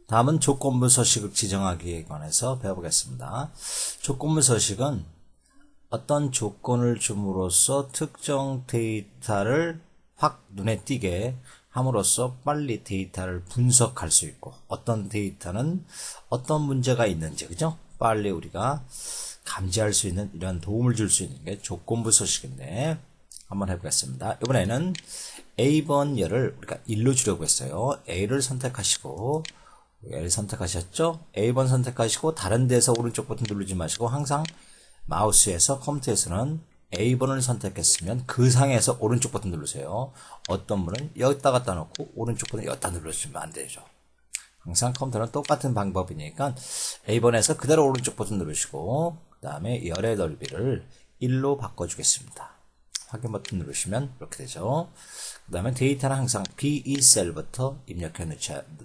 다음은 조건부 서식을 지정하기에 관해서 배워보겠습니다. 조건부 서식은 어떤 조건을 줌으로써 특정 데이터를 확 눈에 띄게 함으로써 빨리 데이터를 분석할 수 있고, 어떤 데이터는 어떤 문제가 있는지, 그죠? 빨리 우리가 감지할 수 있는 이런 도움을 줄 수 있는 게 조건부 서식인데, 한번 해보겠습니다. 이번에는 A번 열을 우리가 1로 주려고 했어요. A를 선택하시고, A를 선택하셨죠? A번 선택하시고, 다른 데서 오른쪽 버튼 누르지 마시고, 항상 마우스에서 컴퓨터에서는 A번을 선택했으면 그 상에서 오른쪽 버튼 누르세요. 어떤 분은 여기다 갖다 놓고 오른쪽 버튼 여기다 눌러주시면 안 되죠. 항상 컴퓨터는 똑같은 방법이니까 A번에서 그대로 오른쪽 버튼 누르시고 그 다음에 열의 넓이를 1로 바꿔주겠습니다. 확인 버튼 누르시면 이렇게 되죠. 그 다음에 데이터는 항상 B2 셀부터 입력해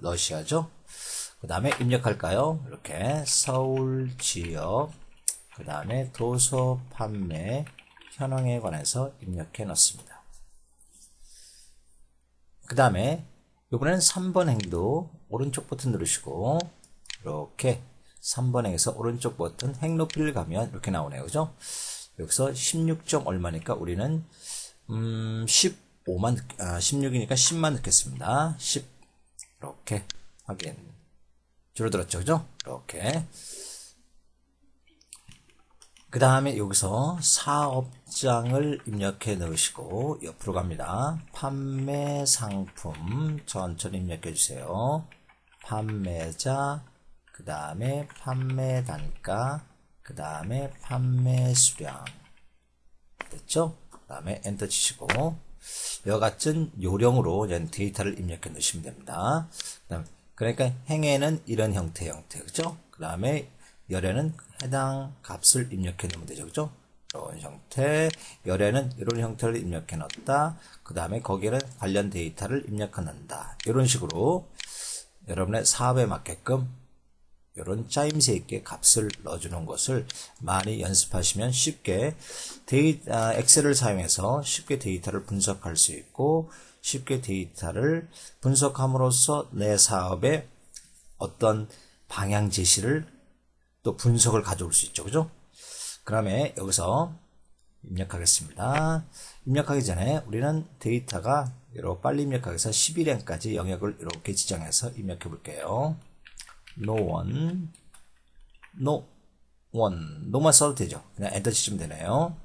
넣으셔야죠. 그 다음에 입력할까요? 이렇게 서울 지역 그 다음에 도서 판매 현황에 관해서 입력해 넣습니다. 그 다음에 이번에는 3번 행도 오른쪽 버튼 누르시고 이렇게 3번 행에서 오른쪽 버튼 행 높이를 가면 이렇게 나오네요. 그죠? 여기서 16점 얼마니까 우리는 16이니까 10만 넣겠습니다. 10 이렇게 확인 줄어들었죠. 그죠? 이렇게 그 다음에 여기서 사업장을 입력해 넣으시고 옆으로 갑니다. 판매 상품 천천히 입력해 주세요. 판매자 그 다음에 판매 단가 그 다음에 판매 수량 됐죠? 그 다음에 엔터 치시고 이와 같은 요령으로 데이터를 입력해 넣으시면 됩니다. 그러니까 행에는 이런 형태 그죠? 그 다음에 열에는 해당 값을 입력해 넣으면 되죠. 그죠? 이런 형태, 열에는 이런 형태를 입력해 넣었다. 그 다음에 거기에는 관련 데이터를 입력해 넣는다. 이런 식으로 여러분의 사업에 맞게끔 이런 짜임새 있게 값을 넣어주는 것을 많이 연습하시면 쉽게 엑셀을 사용해서 쉽게 데이터를 분석할 수 있고 쉽게 데이터를 분석함으로써 내 사업에 어떤 방향 제시를 또 분석을 가져올 수 있죠. 그죠? 그 다음에 여기서 입력하겠습니다. 입력하기 전에 우리는 데이터가 이렇게 빨리 입력하기 위해서 11행까지 영역을 이렇게 지정해서 입력해 볼게요. 노만 써도 되죠. 그냥 엔터 치시면 되네요.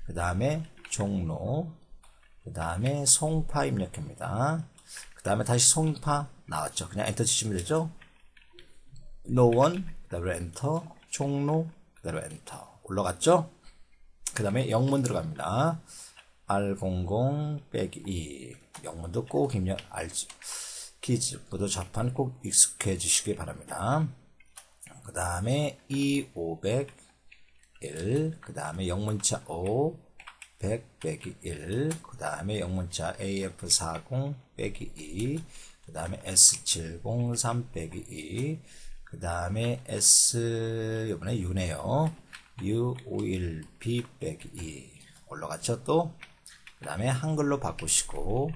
그 다음에 종로, 그 다음에 송파 입력합니다. 그 다음에 다시 송파 나왔죠. 그냥 엔터 치시면 되죠. 노원 그 다음에 엔터, 종로, 그 다음에 엔터. 올라갔죠? 그 다음에 영문 들어갑니다. R00-2. 영문도 꼭 입력, 키즈보드 자판 꼭 익숙해 주시기 바랍니다. 그 다음에 2501. 그 다음에 영문자 5, 100-1. 그 다음에 영문자 AF40-2. 그 다음에 S703-2. 그 다음에 S 이번에 U네요. U51B-2 올라갔죠. 또 그 다음에 한글로 바꾸시고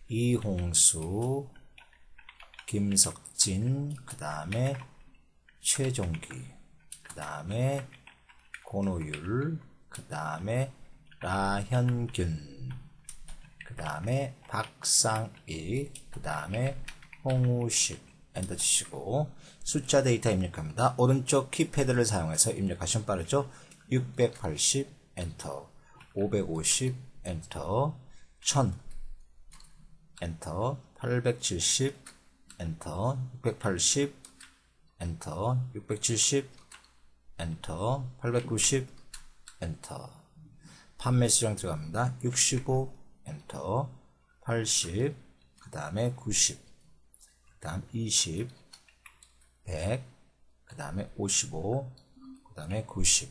이홍수, 김석진, 그 다음에 최종기, 그 다음에 권호율, 그 다음에 라현균, 그 다음에 박상익, 그 다음에 홍우식 엔터 치시고 숫자 데이터 입력합니다. 오른쪽 키패드를 사용해서 입력하시면 빠르죠. 680 엔터, 550 엔터, 1000 엔터, 870 엔터, 680 엔터, 670 엔터, 890 엔터. 판매 수량 들어갑니다. 65 엔터, 80 그 다음에 90 그 다음 20 100 그 다음에 55 그 다음에 90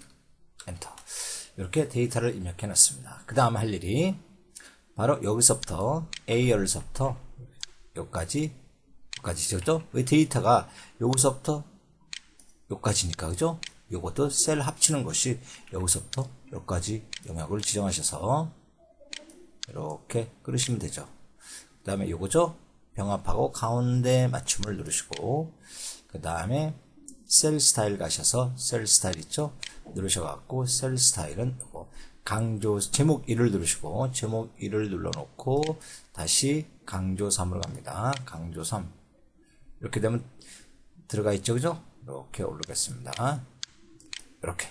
엔터. 이렇게 데이터를 입력해 놨습니다. 그 다음 할 일이 바로 여기서부터 A열서부터 여기까지죠? 왜 데이터가 여기서부터 여기까지니까 그죠? 요것도 셀 합치는 것이 여기서부터 여기까지 영역을 지정하셔서 이렇게 끌으시면 되죠. 그 다음에 요거죠? 병합하고 가운데 맞춤을 누르시고 그 다음에 셀 스타일 가셔서 셀 스타일 있죠? 누르셔갖고 셀 스타일은 이거 강조 제목 1을 누르시고 제목 1을 눌러놓고 다시 강조 3으로 갑니다. 강조 3 이렇게 되면 들어가 있죠, 그죠? 이렇게 올리겠습니다. 이렇게.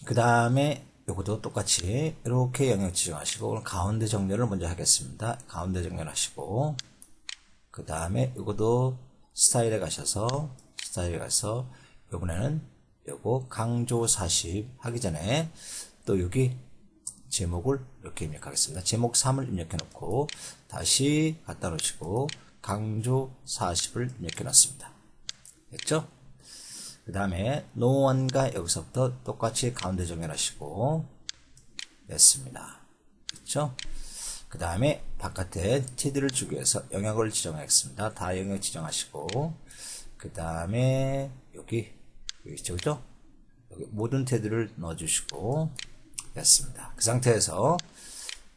그 다음에 요것도 똑같이 이렇게 영역 지정하시고 오늘 가운데 정렬을 먼저 하겠습니다. 가운데 정렬하시고 그 다음에 요것도 스타일에 가셔서 스타일에 가서 요번에는 요거 강조 40 하기 전에 또 여기 제목을 이렇게 입력하겠습니다. 제목 3을 입력해 놓고 다시 갖다 놓으시고 강조 40을 입력해 놨습니다. 됐죠? 그 다음에 노원과 여기서부터 똑같이 가운데 정렬하시고 됐습니다. 됐죠? 그 다음에 바깥에 TD를 주기 위해서 영역을 지정하겠습니다. 다 영역 지정하시고 그 다음에 여기 있죠, 그죠? 여기 모든 테드를 넣어주시고 됐습니다. 그 상태에서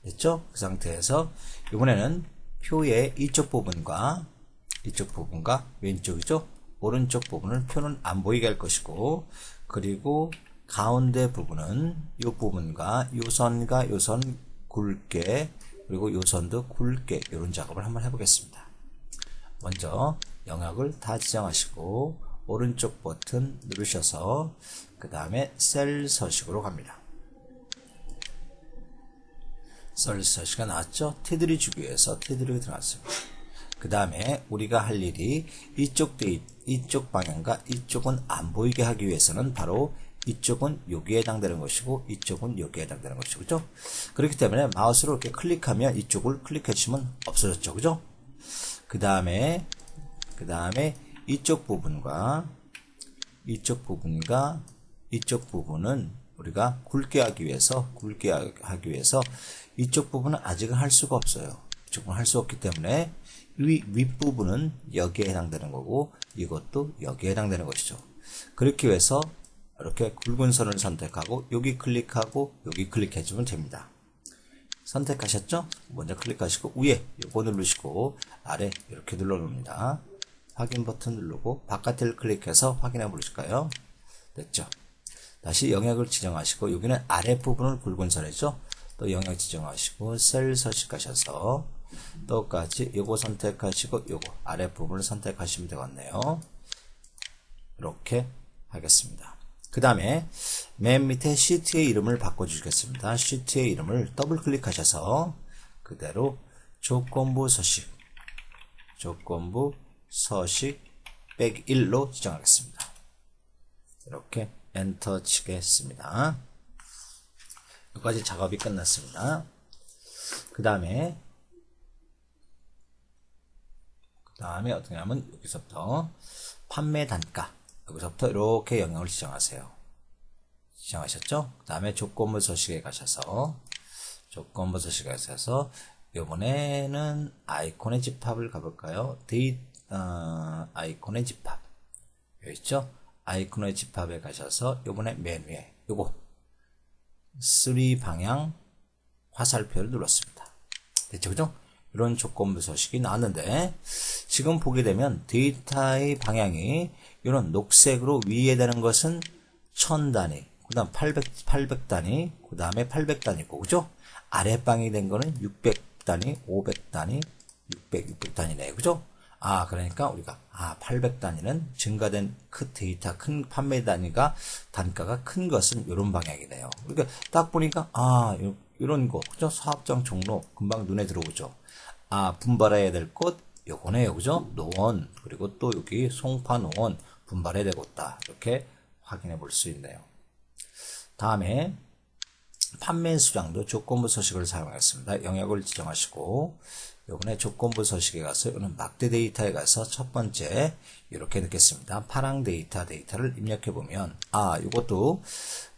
됐죠? 그 상태에서 이번에는 표의 이쪽 부분과 왼쪽이죠? 오른쪽 부분을 표는 안 보이게 할 것이고 그리고 가운데 부분은 이 부분과 요 선과 요 선 굵게 그리고 요 선도 굵게 이런 작업을 한번 해보겠습니다. 먼저 영역을 다 지정하시고 오른쪽 버튼 누르셔서 그 다음에 셀 서식으로 갑니다. 셀 서식이 나왔죠? 테두리 주기 위해서 테두리가 들어갔습니다. 그 다음에 우리가 할 일이 이쪽 방향과 이쪽은 안 보이게 하기 위해서는 바로 이쪽은 여기에 해당되는 것이고 이쪽은 여기에 해당되는 것이고 그죠? 그렇기 때문에 마우스로 이렇게 클릭하면 이쪽을 클릭해 주시면 없어졌죠, 그죠? 그 다음에 이쪽 부분과 이쪽 부분은 우리가 굵게 하기 위해서 이쪽 부분은 아직은 할 수가 없어요. 이쪽 부분은 할 수 없기 때문에 윗부분은 여기에 해당되는 거고 이것도 여기에 해당되는 것이죠. 그렇기 위해서 이렇게 굵은 선을 선택하고 여기 클릭하고 여기 클릭해 주면 됩니다. 선택하셨죠? 먼저 클릭하시고 위에 요거 누르시고 아래 이렇게 눌러 놓습니다. 확인 버튼 누르고 바깥을 클릭해서 확인해 보실까요? 됐죠? 다시 영역을 지정하시고 여기는 아랫부분을 굵은 선이죠? 또 영역 지정하시고 셀 서식 가셔서 똑같이 요거 선택하시고 요거 아랫부분을 선택하시면 되겠네요. 이렇게 하겠습니다. 그 다음에 맨 밑에 시트의 이름을 바꿔주겠습니다. 시트의 이름을 더블 클릭하셔서 그대로 조건부 서식 빼기 1로 지정하겠습니다. 이렇게 엔터 치겠습니다. 여기까지 작업이 끝났습니다. 그 다음에 어떻게 하면 여기서부터 판매 단가 여기서부터 이렇게 영역을 지정하세요. 지정하셨죠? 그 다음에 조건부 서식에 가셔서 이번에는 아이콘의 집합을 가볼까요? 아이콘의 집합 여기 있죠? 아이콘의 집합에 가셔서 이번에 메뉴에 요거 3 방향 화살표를 눌렀습니다. 됐죠, 그죠? 이런 조건부 서식이 나왔는데 지금 보게 되면 데이터의 방향이 이런 녹색으로 위에 되는 것은 1000단위 그 다음 800단위 그 다음에 800단위고 그죠? 아랫방이 된 거는 600단위 500단위 600단위네요, 그죠? 그러니까 우리가 800단위는 증가된 데이터 큰 판매 단가가 큰 것은 이런 방향이네요. 그러니까 딱 보니까 이런 거 그죠? 사업장 종로 금방 눈에 들어오죠. 분발해야 될 것 요거네요, 그죠? 노원 그리고 또 여기 송파 노원 분발해야 되겠다 이렇게 확인해 볼 수 있네요. 다음에 판매 수량도 조건부 서식을 사용하겠습니다. 영역을 지정하시고 요번에 조건부 서식에 가서 이거는 막대 데이터에 가서 첫 번째 이렇게 넣겠습니다. 파랑 데이터를 입력해 보면 이것도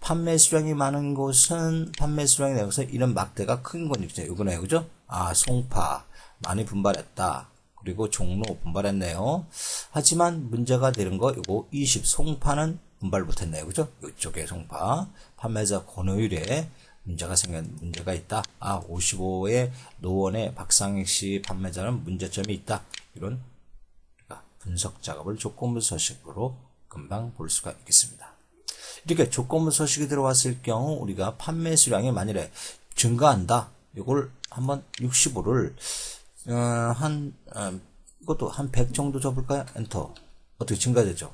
판매 수량이 많은 곳은 판매 수량이 내고서 이런 막대가 큰 거니까 이거네요, 그죠? 송파 많이 분발했다. 그리고 종로 분발했네요. 하지만 문제가 되는 거 이거 20 송파는 분발 못했네요, 그죠? 이쪽에 송파 판매자 권호율에 문제가 있다. 55의 노원의 박상익 씨 판매자는 문제점이 있다. 이런 분석 작업을 조건부 서식으로 금방 볼 수가 있겠습니다. 이렇게 조건부 서식이 들어왔을 경우 우리가 판매 수량이 만일에 증가한다. 이걸 한번 65를 이것도 한 100 정도 접을까요? 엔터. 어떻게 증가되죠?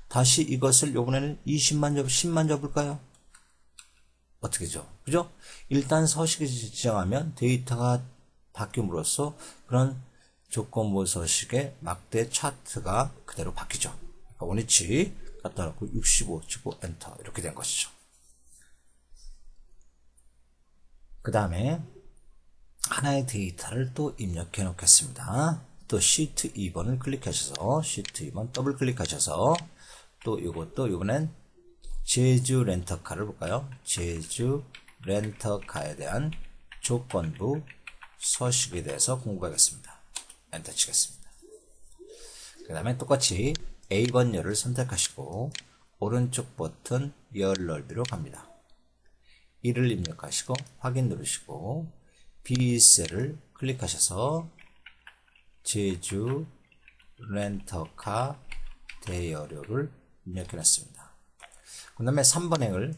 다시 이것을 요번에는 10만 접을까요? 어떻게죠? 그죠? 일단 서식을 지정하면 데이터가 바뀜으로써 그런 조건부 서식의 막대 차트가 그대로 바뀌죠. 그러니까 원위치 갖다 놓고 65 치고 엔터 이렇게 된 것이죠. 그 다음에 하나의 데이터를 또 입력해 놓겠습니다. 또 시트 2번을 클릭하셔서 시트 2번 더블 클릭하셔서 또 이것도 이번엔 제주 렌터카를 볼까요? 제주 렌터카에 대한 조건부 서식에 대해서 공부하겠습니다. 엔터 치겠습니다. 그 다음에 똑같이 A1 열을 선택하시고 오른쪽 버튼 열 넓이로 갑니다. 1을 입력하시고 확인 누르시고 B셀을 클릭하셔서 제주 렌터카 대여료를 입력해 놨습니다. 그 다음에 3번 행을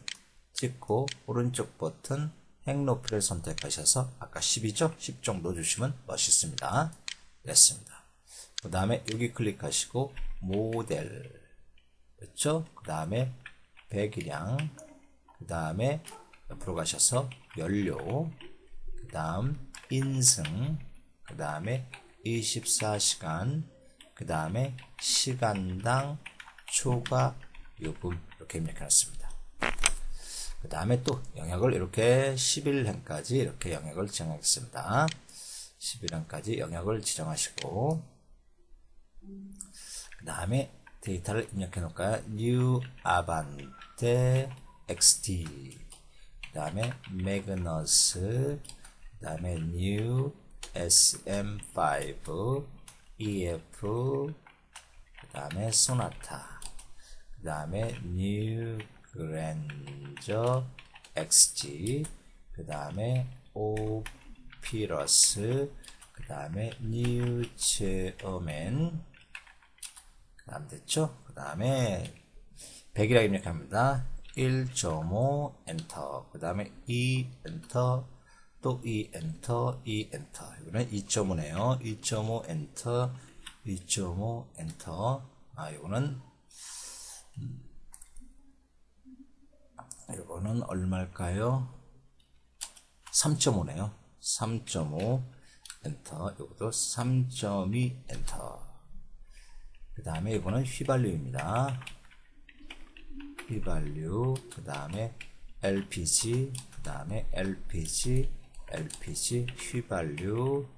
찍고 오른쪽 버튼 행 높이를 선택하셔서 아까 10이죠? 10 정도 주시면 멋있습니다. 됐습니다. 그 다음에 여기 클릭하시고 모델 그렇죠? 그 다음에 배기량 그 다음에 옆으로 가셔서 연료 그 다음 인승 그 다음에 24시간 그 다음에 시간당 초과 요금 이렇게 입력해 놨습니다. 그 다음에 또 영역을 이렇게 11행까지 이렇게 영역을 지정하겠습니다. 11행까지 영역을 지정하시고 그 다음에 데이터를 입력해 놓을까요? New Avante XD 그 다음에 매그너스 그 다음에 New SM5 EF 그 다음에 소나타 그 다음에 New Granger XG 그 다음에 오피러스 그 다음에 New 체어맨 그 다음 됐죠? 그 다음에 100이라고 입력합니다. 1.5 엔터 그 다음에 2 엔터 또 2 엔터 2 엔터 이거는 2.5네요. 2.5 엔터 2.5 엔터 이거는 얼마일까요? 3.5네요. 3.5 엔터 이것도 3.2 엔터 그 다음에 이거는 휘발유입니다. 휘발유 그 다음에 LPG 그 다음에 LPG 휘발유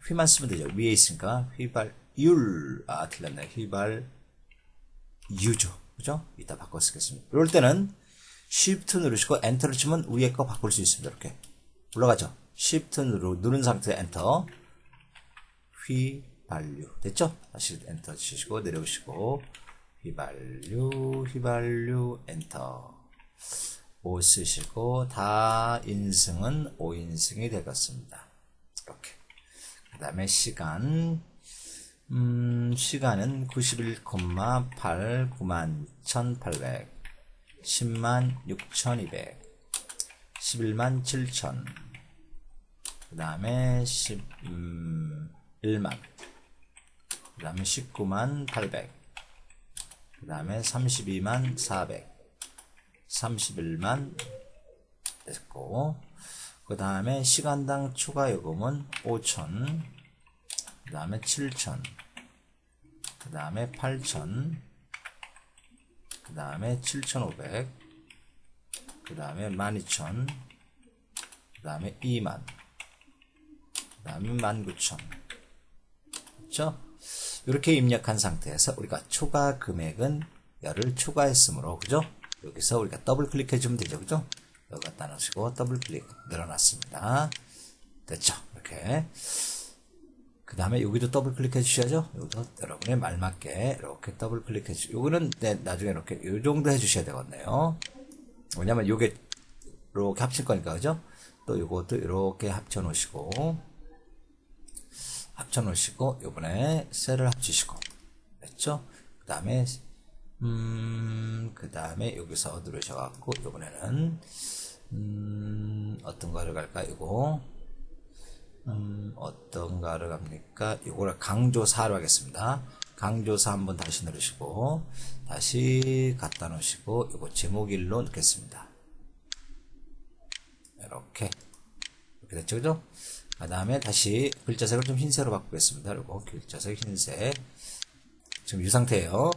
휘만 쓰면 되죠. 위에 있으니까 휘발율 틀렸네. 휘발유죠. 그죠? 이따 바꿔 쓰겠습니다. 이럴 때는 Shift 누르시고 엔터를 치면 위에 거 바꿀 수 있습니다. 이렇게 올라가죠. Shift 누른 상태에 엔터 휘발유 됐죠? 다시 엔터 치시고 내려오시고 휘발유 엔터 5 쓰시고 다 인승은 5인승이 되겠습니다. 이렇게 그 다음에 시간은 91,8 91,800 106,200 11,700 그 다음에 11만 그 다음에 198,800 그 다음에 324,400 31만 됐고 그 다음에 시간당 추가 요금은 5,000 그 다음에 7,000 그 다음에 8,000 그 다음에 7,500 그 다음에 12,000 그 다음에 2만 그 다음에 19,000 그렇죠? 이렇게 입력한 상태에서 우리가 초과 금액은 열을 추가했으므로 그죠? 여기서 우리가 더블 클릭해 주면 되죠. 그죠? 여기 갖다 놓으시고 더블 클릭 늘어났습니다. 됐죠? 이렇게. 그 다음에 여기도 더블 클릭해 주셔야죠. 여기도 여러분의 말맞게 이렇게 더블 클릭해 주시고, 요거는 나중에 이렇게 요 정도 해 주셔야 되겠네요. 왜냐면 요게 이렇게 합칠 거니까, 그죠? 또 요것도 이렇게 합쳐 놓으시고, 요번에 셀을 합치시고, 됐죠? 그 다음에, 여기서 누르셔갖고, 요번에는, 어떤 거를 갈까, 이거? 어떤 거를 갑니까? 이거를 강조사로 하겠습니다. 강조사 한번 다시 누르시고, 다시 갖다 놓으시고, 이거 제목 1로 넣겠습니다. 이렇게 됐죠, 그죠? 그 다음에 다시 글자색을 좀 흰색으로 바꾸겠습니다. 그리고 글자색 흰색. 지금 이 상태예요.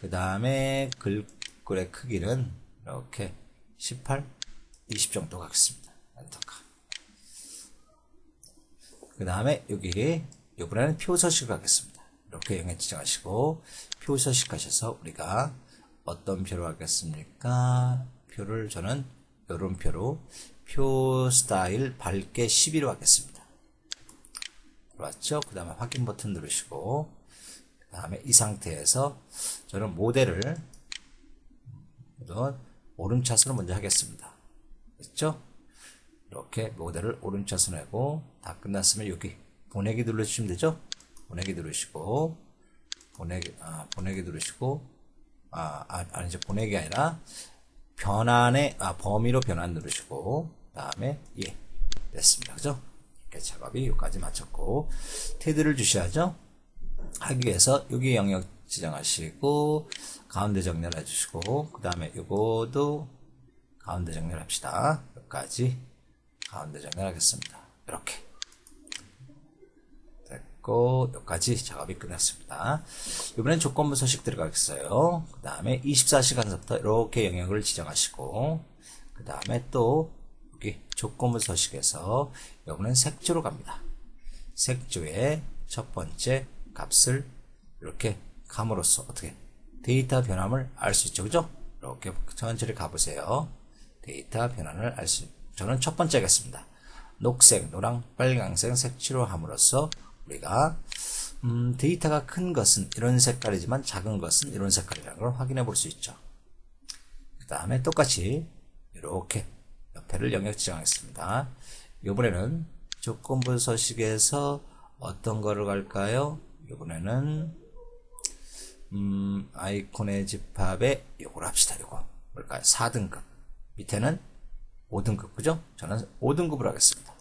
그 다음에 글의 크기는 이렇게 18, 20 정도 가겠습니다. 엔터카. 그 다음에 여기 이번에는 표 서식을 하겠습니다. 이렇게 영역 지정하시고 표 서식 하셔서 우리가 어떤 표로 하겠습니까? 표를 저는 이런 표로 표 스타일 밝게 12로 하겠습니다. 들어왔죠? 그 다음에 확인 버튼 누르시고 그 다음에 이 상태에서 저는 모델을 오른차순으로 먼저 하겠습니다. 됐죠? 이렇게 모델을 오른차순으로 하고 다 끝났으면 여기 보내기 눌러주시면 되죠? 보내기 누르시고 보내기 누르시고 아니죠. 보내기 아니라 변환의 범위로 변환 누르시고 다음에 예 됐습니다. 그죠? 이렇게 작업이 여기까지 마쳤고 테드를 주셔야죠. 하기 위해서 여기 영역 지정하시고 가운데 정렬 해주시고 그 다음에 요거도 가운데 정렬 합시다. 여기까지 가운데 정렬 하겠습니다. 이렇게 됐고 여기까지 작업이 끝났습니다. 이번엔 조건부 서식 들어가겠어요. 그 다음에 24시간서부터 이렇게 영역을 지정하시고 그 다음에 또 여기 조건부 서식에서 이번엔 색조로 갑니다. 색조의 첫 번째 값을 이렇게 감으로써 어떻게 데이터 변함을 알 수 있죠. 그죠? 이렇게 천천히 가보세요. 데이터 변환을 알 수, 저는 첫 번째겠습니다. 녹색, 노랑, 빨강색 색칠로 함으로써 우리가 데이터가 큰 것은 이런 색깔이지만 작은 것은 이런 색깔이라는 걸 확인해 볼 수 있죠. 그 다음에 똑같이 이렇게 옆에를 영역 지정하겠습니다. 이번에는 조건부 서식에서 어떤 거를 갈까요? 이번에는 아이콘의 집합에 요걸 합시다. 요거 뭘까요? 4등급 밑에는 5등급 그죠? 저는 5등급으로 하겠습니다.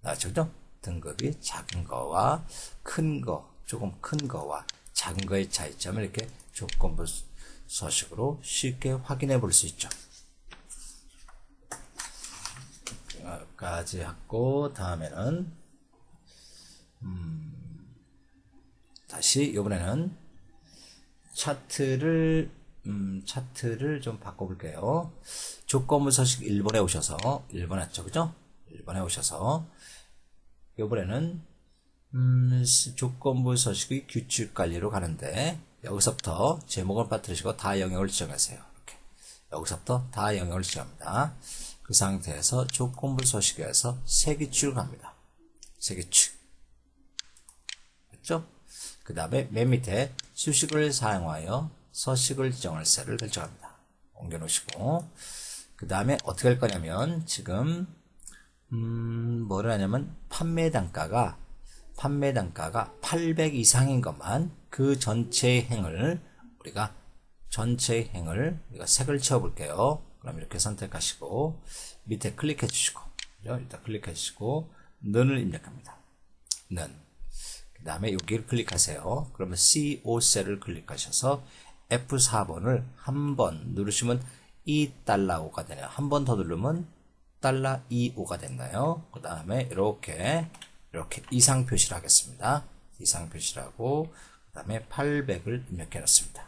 그죠? 등급이 작은 거와 큰 거, 조금 큰 거와 작은 거의 차이점을 이렇게 조건부 서식으로 쉽게 확인해 볼 수 있죠. 여기까지 하고 다음에는 다시 이번에는 차트를 좀 바꿔볼게요. 조건부 서식 1번에 오셔서 1번 했죠, 그죠? 1번에 오셔서 이번에는 조건부 서식의 규칙 관리로 가는데 여기서부터 제목을 빠뜨리시고 다 영역을 지정하세요. 이렇게 여기서부터 다 영역을 지정합니다. 그 상태에서 조건부 서식에서 세 규칙을 갑니다. 세 규칙 됐죠? 그 다음에 맨 밑에 수식을 사용하여 서식을 지정할 셀을 결정합니다. 옮겨 놓으시고 그 다음에 어떻게 할 거냐면 지금 뭐를 하냐면 판매 단가가 800 이상인 것만 그 전체의 행을 우리가 색을 채워 볼게요. 그럼 이렇게 선택하시고 밑에 클릭해 주시고 일단 클릭해 주시고 none을 입력합니다. none. 그 다음에 여기를 클릭하세요. 그러면 CO 셀을 클릭하셔서 F4번을 한 번 누르시면 $2.5가 되네요. 한 번 더 누르면 $2.5가 됐나요? 그 다음에 이렇게 이상 표시를 하겠습니다. 이상 표시를 하고 그 다음에 800을 입력해 놓습니다.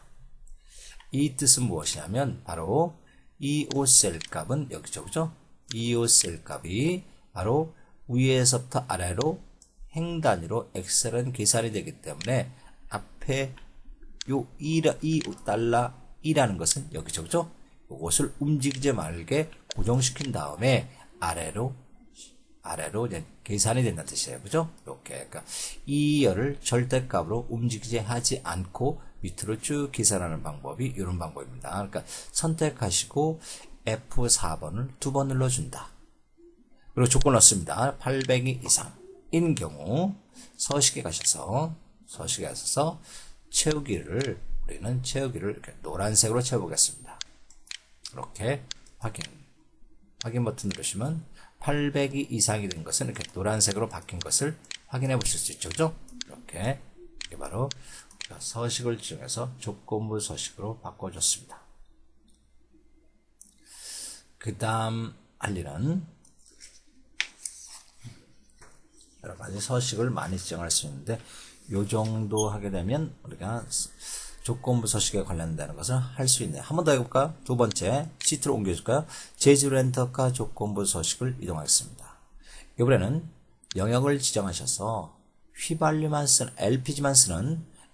이 뜻은 무엇이냐면 바로 EO셀 값은 여기죠, 그죠? EO셀 값이 바로 위에서부터 아래로 행 단위로 엑셀은 계산이 되기 때문에 앞에 요 $2라는 것은 여기죠, 그죠? 이것을 움직이지 말게 고정시킨 다음에 아래로 이제 계산이 된다는 뜻이에요, 그죠? 이렇게 그러니까 이열을 절대값으로 움직이지 하지 않고 밑으로 쭉 계산하는 방법이 이런 방법입니다. 그러니까 선택하시고 F4번을 2번 눌러준다. 그리고 조건 넣습니다. 800이 이상인 경우 서식에 가셔서 채우기를 우리는 이렇게 노란색으로 채워보겠습니다. 이렇게 확인 버튼 누르시면 800이 이상이 된 것은 이렇게 노란색으로 바뀐 것을 확인해 보실 수 있죠. 그죠? 이렇게 이게 바로 서식을 지정해서 조건부 서식으로 바꿔줬습니다. 그 다음 할 일은 여러 가지 서식을 많이 지정할 수 있는데 요 정도 하게 되면 우리가 조건부 서식에 관련되는 것을 할 수 있네요. 한 번 더 해볼까요? 두 번째 시트로 옮겨줄까요? 재질 엔터카 조건부 서식을 이동하겠습니다. 이번에는 영역을 지정하셔서 휘발유만 쓰는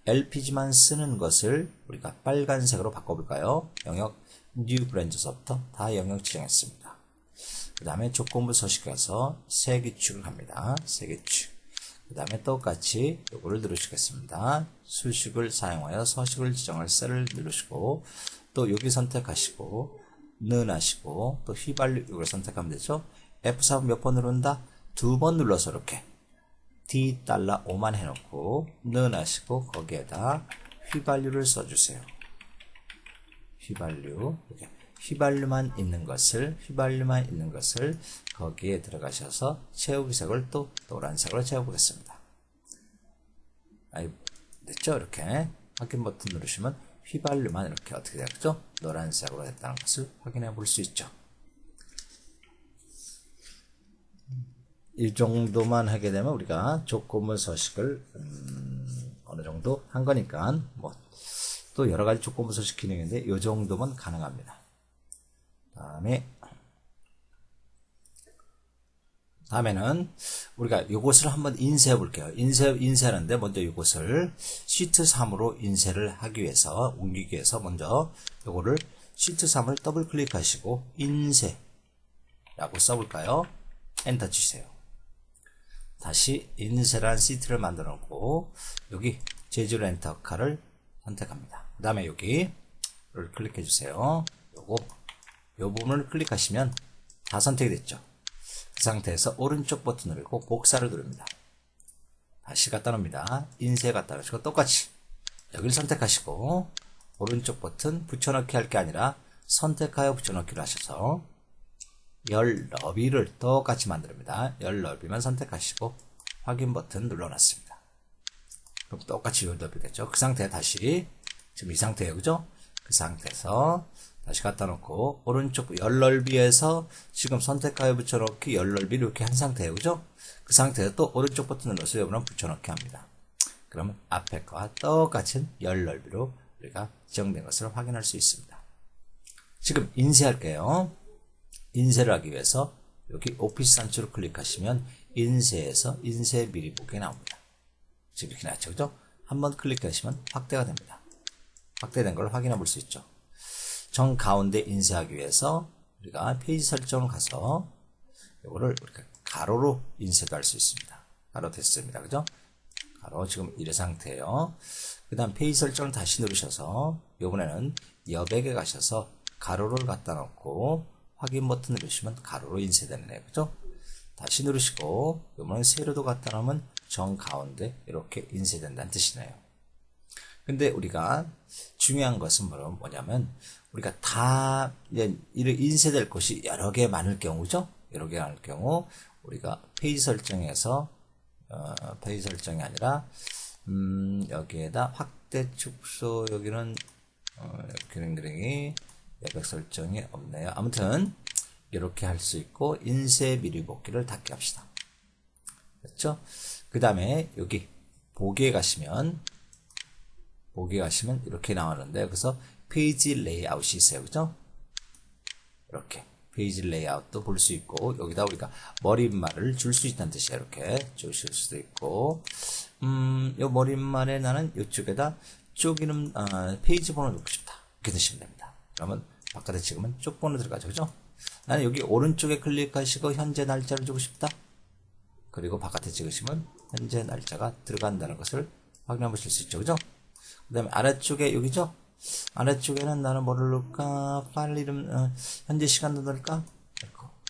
LPG만 쓰는 것을 우리가 빨간색으로 바꿔볼까요? 영역 뉴 브랜드서부터 다 영역 지정했습니다. 그 다음에 조건부 서식 가서 세기축을 합니다. 세기축. 그 다음에 똑같이 요거를 누르시겠습니다. 수식을 사용하여 서식을 지정할 셀을 누르시고 또 여기 선택하시고 는 하시고 또 휘발유 이걸 선택하면 되죠. F4 몇 번 누른다? 2번 눌러서 이렇게 $5만 해놓고 는 하시고 거기에다 휘발유를 써주세요. 휘발유만 있는 것을 거기에 들어가셔서 채우기 색을 또 노란색으로 채워보겠습니다. 됐죠? 이렇게 확인 버튼 누르시면 휘발유만 이렇게 어떻게 되었죠? 노란색으로 됐다는 것을 확인해 볼 수 있죠. 이 정도만 하게 되면 우리가 조건부 서식을 어느 정도 한 거니까 뭐 또 여러 가지 조건부 서식 기능인데 이 정도면 가능합니다. 다음에는 우리가 이것을 한번 인쇄해 볼게요. 인쇄하는데 먼저 이것을 시트 3으로 인쇄를 하기 위해서 옮기기 위해서 먼저 이거를 시트 3을 더블 클릭하시고 인쇄라고 써볼까요? 엔터 치세요. 다시 인쇄란 시트를 만들어 놓고 여기 재질 엔터카를 선택합니다. 그 다음에 여기를 클릭해 주세요. 요 부분을 클릭하시면 다 선택이 됐죠. 그 상태에서 오른쪽 버튼 누르고 복사를 누릅니다. 다시 갖다 놓습니다. 인쇄 갖다 놓으시고 똑같이 여기를 선택하시고 오른쪽 버튼 붙여넣기 할 게 아니라 선택하여 붙여넣기를 하셔서 열 너비를 똑같이 만듭니다. 열 너비만 선택하시고 확인 버튼 눌러놨습니다. 그럼 똑같이 열 너비 됐죠. 그 상태에 다시 지금 이 상태예요. 그죠? 그 상태에서 다시 갖다 놓고 오른쪽 열 넓이에서 지금 선택하여 붙여넣기 열 넓이를 이렇게 한 상태예요. 그죠? 그 상태에서 또 오른쪽 버튼 눌러서 여러분 붙여넣기 합니다. 그러면 앞에 거와 똑같은 열 넓이로 우리가 지정된 것을 확인할 수 있습니다. 지금 인쇄할게요. 인쇄를 하기 위해서 여기 오피스 단추를 클릭하시면 인쇄에서 인쇄 미리 보기 나옵니다. 지금 이렇게 나왔죠. 그죠? 한번 클릭하시면 확대가 됩니다. 확대된 걸 확인해 볼 수 있죠. 정 가운데 인쇄하기 위해서 우리가 페이지 설정을 가서 이거를 우리가 가로로 인쇄도 할 수 있습니다. 가로 됐습니다. 그죠? 가로 지금 이래 상태예요. 그 다음 페이지 설정을 다시 누르셔서 이번에는 여백에 가셔서 가로를 갖다 놓고 확인 버튼 누르시면 가로로 인쇄되네요. 그죠? 다시 누르시고 이번엔 세로도 갖다 놓으면 정 가운데 이렇게 인쇄된다는 뜻이네요. 근데 우리가 중요한 것은 뭐냐면 우리가 다 인쇄될 것이 여러 개 많을 경우죠. 여러 개 많을 경우 우리가 페이지 설정에서 페이지 설정이 아니라 여기에다 확대 축소 여기는 그림이 여백 설정이 없네요. 아무튼 이렇게 할 수 있고 인쇄 미리 복귀를 닫게 합시다. 그렇죠? 그 다음에 여기 보기에 가시면 이렇게 나오는데 여기서 페이지 레이아웃이 있어요. 그죠? 이렇게 페이지 레이아웃도 볼 수 있고 여기다 우리가 머릿말을 줄 수 있다는 뜻이에요. 이렇게 주실 수도 있고 요 머릿말에 나는 이쪽에다 쪼기는 페이지 번호 넣고 싶다. 이렇게 드시면 됩니다. 그러면 바깥에 찍으면 쪽 번호 들어가죠. 그죠? 나는 여기 오른쪽에 클릭하시고 현재 날짜를 주고 싶다. 그리고 바깥에 찍으시면 현재 날짜가 들어간다는 것을 확인해 보실 수 있죠. 그죠? 그 다음에 아래쪽에 여기죠? 아래쪽에는 나는 뭐를 넣을까? 파일 이름, 현재 시간도 넣을까?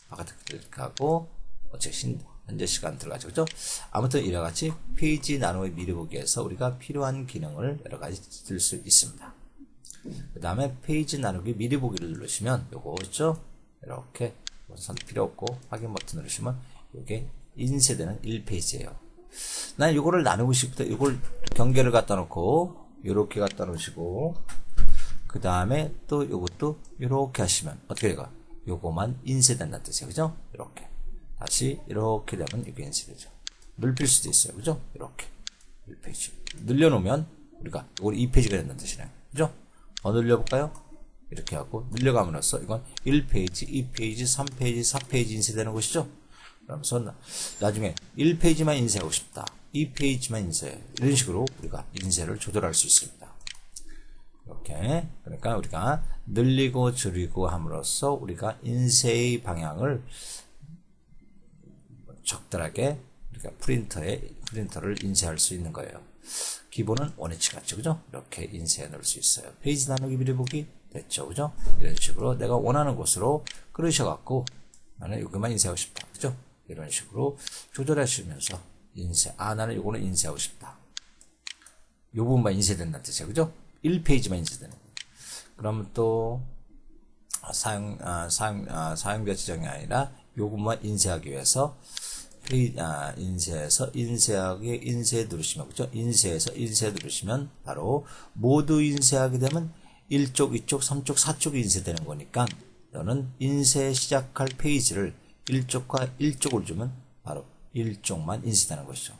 바깥에 클릭하고, 어쨌든 현재 시간 들어가죠. 그죠? 아무튼 이와 같이 페이지 나누기 미리 보기에서 우리가 필요한 기능을 여러 가지 쓸 수 있습니다. 그 다음에 페이지 나누기 미리 보기를 누르시면 요거 있죠? 이렇게 우선 필요 없고 확인 버튼 누르시면 요게 인쇄되는 1페이지예요. 난 요거를 나누고 싶다. 요걸 경계를 갖다 놓고 요렇게 갖다 놓으시고 그 다음에 또 요것도 요렇게 하시면 어떻게 될까? 요거만 인쇄된다는 뜻이에요. 그죠? 이렇게 다시 이렇게 되면 이게 인쇄되죠. 넓힐 수도 있어요. 그죠? 이렇게 1페이지 늘려놓으면 우리가 이걸 2페이지가 된다는 뜻이네요. 그죠? 더 늘려볼까요? 이렇게 하고 늘려감으로써 이건 1페이지, 2페이지, 3페이지, 4페이지 인쇄되는 것이죠. 그러면서 나중에 1페이지만 인쇄하고 싶다. 2페이지만 인쇄. 이런 식으로 우리가 인쇄를 조절할 수 있습니다. 이렇게. 그러니까 우리가 늘리고 줄이고 함으로써 우리가 인쇄의 방향을 적절하게 우리가 프린터를 인쇄할 수 있는 거예요. 기본은 원위치 같죠. 그죠? 이렇게 인쇄해 놓을 수 있어요. 페이지 나누기 미리 보기 됐죠. 그죠? 이런 식으로 내가 원하는 곳으로 끌으셔갖고 나는 여기만 인쇄하고 싶다. 그죠? 이런 식으로 조절하시면서 나는 요거는 인쇄하고 싶다. 요 부분만 인쇄된다는 뜻이에요. 그죠? 1페이지만 인쇄되는 거예요. 그러면 또 사용자 지정이 아니라 요 부분만 인쇄하기 위해서 인쇄해서 인쇄 누르시면 그죠? 인쇄해서 인쇄 누르시면 바로 모두 인쇄하게 되면 1쪽, 2쪽, 3쪽, 4쪽이 인쇄되는 거니까 너는 인쇄 시작할 페이지를 1쪽과 1쪽을 주면 바로 1쪽만 인쇄되는 것이죠.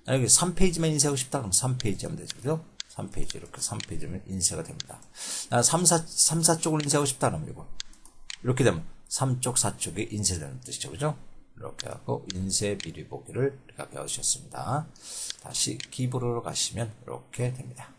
여기 3페이지만 인쇄하고 싶다 그러면 3페이지 하면 되죠. 그죠? 3페이지 이렇게 3페이지면 인쇄가 됩니다. 3, 4쪽을 인쇄하고 싶다 그러면 이거 이렇게 되면 3쪽, 4쪽이 인쇄되는 뜻이죠. 그죠? 이렇게 하고 인쇄 미리 보기를 우리가 배우셨습니다. 다시 키보드로 가시면 이렇게 됩니다.